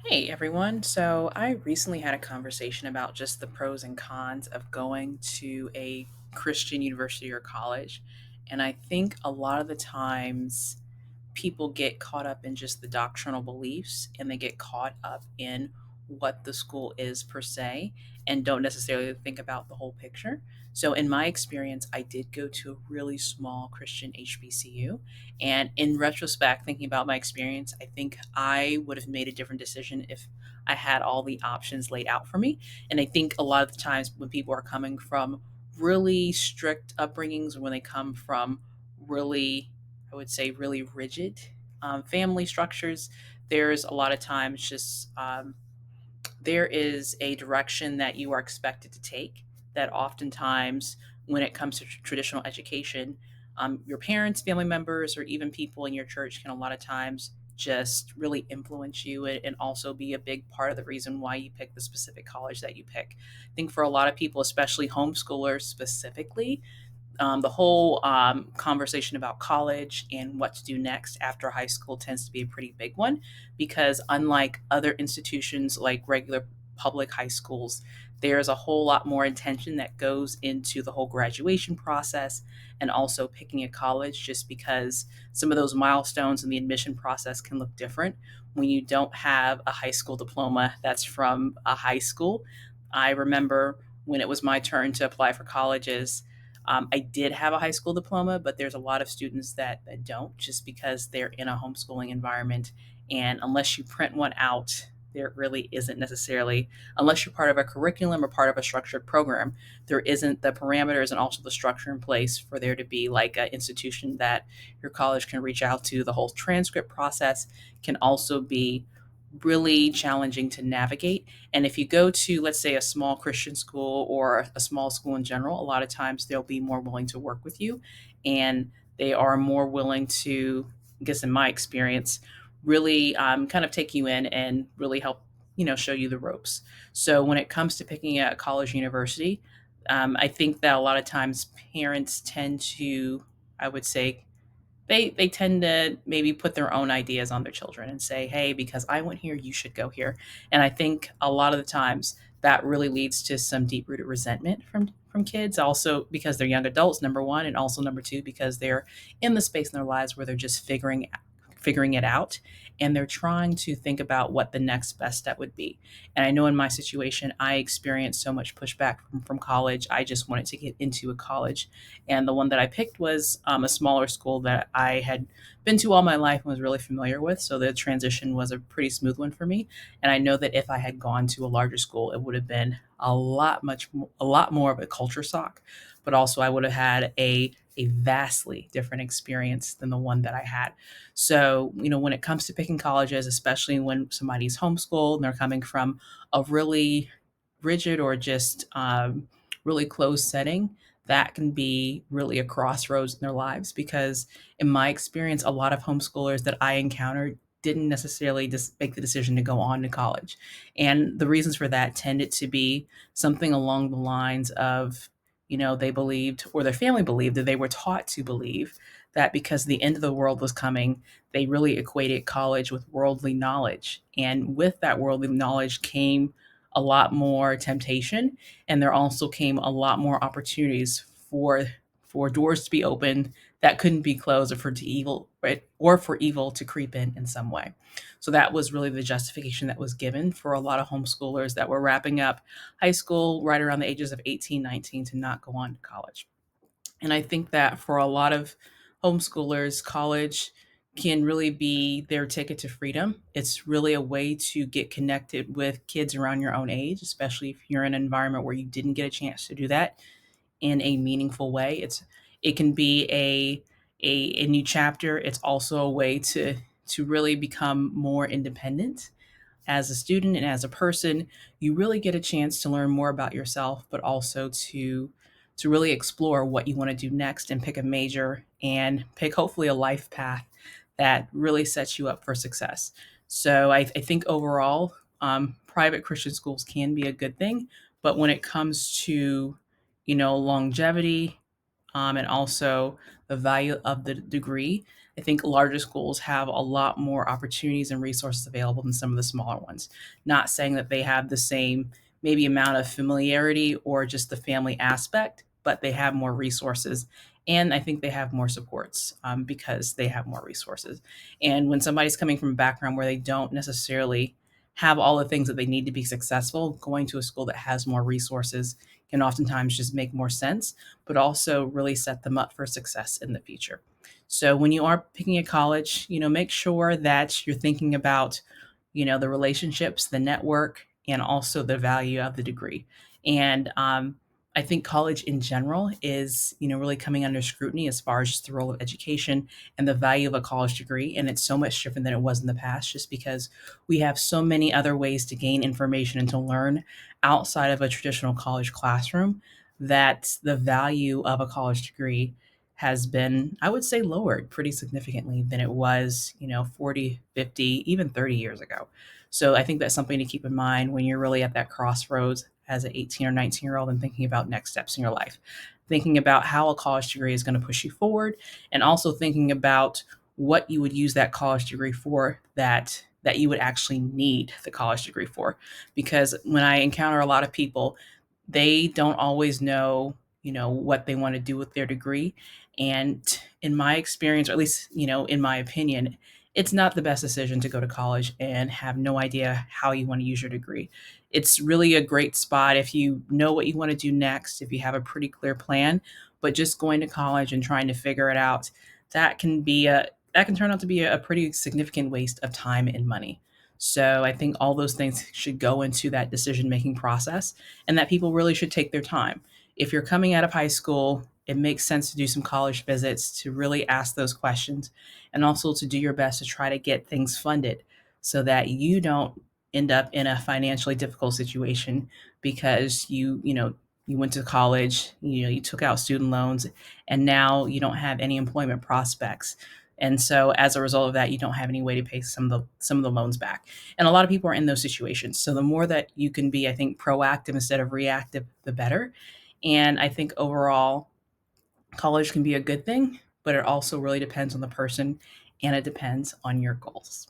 Hey everyone. So I recently had a conversation about just the pros and cons of going to a Christian university or college. And I think a lot of the times people get caught up in just the doctrinal beliefs and they get caught up in what the school is per se and don't necessarily think about the whole picture. So, in my experience, I did go to a really small Christian HBCU. And in retrospect, thinking about my experience, I think I would have made a different decision if I had all the options laid out for me. And I think a lot of the times when people are coming from really strict upbringings, when they come from really, I would say, really rigid family structures, there's a lot of times just there is a direction that you are expected to take that oftentimes when it comes to traditional education, your parents, family members, or even people in your church can a lot of times just really influence you and also be a big part of the reason why you pick the specific college that you pick. I think for a lot of people, especially homeschoolers specifically, the whole conversation about college and what to do next after high school tends to be a pretty big one because, unlike other institutions like regular public high schools, there's a whole lot more intention that goes into the whole graduation process and also picking a college just because some of those milestones in the admission process can look different when you don't have a high school diploma that's from a high school. I remember when it was my turn to apply for colleges, I did have a high school diploma, but there's a lot of students that don't just because they're in a homeschooling environment. And unless you print one out, there really isn't necessarily, unless you're part of a curriculum or part of a structured program, there isn't the parameters and also the structure in place for there to be like an institution that your college can reach out to. The whole transcript process can also be really challenging to navigate. And if you go to, let's say, a small Christian school or a small school in general, a lot of times they'll be more willing to work with you and they are more willing to, I guess, in my experience, really kind of take you in and really help, show you the ropes. So when it comes to picking a college university, I think that a lot of times parents tend to, I would say, they tend to maybe put their own ideas on their children and say, "Hey, because I went here, you should go here." And I think a lot of the times that really leads to some deep-rooted resentment from kids, also because they're young adults, number 1, and also number 2 because they're in the space in their lives where they're just figuring it out and they're trying to think about what the next best step would be. And I know in my situation, I experienced so much pushback from college. I just wanted to get into a college. And the one that I picked was a smaller school that I had been to all my life and was really familiar with. So the transition was a pretty smooth one for me. And I know that if I had gone to a larger school, it would have been a lot more of a culture shock. But also, I would have had a vastly different experience than the one that I had. So, when it comes to picking colleges, especially when somebody's homeschooled and they're coming from a really rigid or just really closed setting, that can be really a crossroads in their lives because, in my experience, a lot of homeschoolers that I encountered didn't necessarily just make the decision to go on to college. And the reasons for that tended to be something along the lines of, they believed or their family believed that they were taught to believe that because the end of the world was coming, they really equated college with worldly knowledge. And with that worldly knowledge came a lot more temptation, and there also came a lot more opportunities for doors to be opened that couldn't be closed, or for to evil, right, or for evil to creep in some way. So that was really the justification that was given for a lot of homeschoolers that were wrapping up high school right around the ages of 18, 19 to not go on to college. And I think that for a lot of homeschoolers, college can really be their ticket to freedom. It's really a way to get connected with kids around your own age, especially if you're in an environment where you didn't get a chance to do that in a meaningful way. It can be a new chapter. It's also a way to really become more independent as a student and as a person. You really get a chance to learn more about yourself, but also to really explore what you want to do next and pick a major and pick hopefully a life path that really sets you up for success. So I think overall, private Christian schools can be a good thing, but when it comes to longevity and also the value of the degree, I think larger schools have a lot more opportunities and resources available than some of the smaller ones. Not saying that they have the same maybe amount of familiarity or just the family aspect, but they have more resources. And I think they have more supports because they have more resources. And when somebody's coming from a background where they don't necessarily have all the things that they need to be successful, going to a school that has more resources can oftentimes just make more sense, but also really set them up for success in the future. So when you are picking a college, make sure that you're thinking about, the relationships, the network, and also the value of the degree. And I think college in general is, really coming under scrutiny as far as just the role of education and the value of a college degree. And it's so much different than it was in the past, just because we have so many other ways to gain information and to learn outside of a traditional college classroom that the value of a college degree has been, I would say, lowered pretty significantly than it was, 40, 50, even 30 years ago. So I think that's something to keep in mind when you're really at that crossroads as an 18 or 19-year-old and thinking about next steps in your life. Thinking about how a college degree is going to push you forward, and also thinking about what you would use that college degree for, that you would actually need the college degree for. Because when I encounter a lot of people, they don't always know, what they want to do with their degree. And in my experience, or at least, in my opinion, it's not the best decision to go to college and have no idea how you want to use your degree. It's really a great spot if you know what you want to do next, if you have a pretty clear plan, but just going to college and trying to figure it out, that can turn out to be a pretty significant waste of time and money. So I think all those things should go into that decision making process, and that people really should take their time. If you're coming out of high school, it makes sense to do some college visits to really ask those questions, and also to do your best to try to get things funded so that you don't end up in a financially difficult situation because you went to college, you took out student loans, and now you don't have any employment prospects. And so as a result of that, you don't have any way to pay some of the loans back. And a lot of people are in those situations. So the more that you can be, I think, proactive instead of reactive, the better. And I think overall, college can be a good thing, but it also really depends on the person, and it depends on your goals.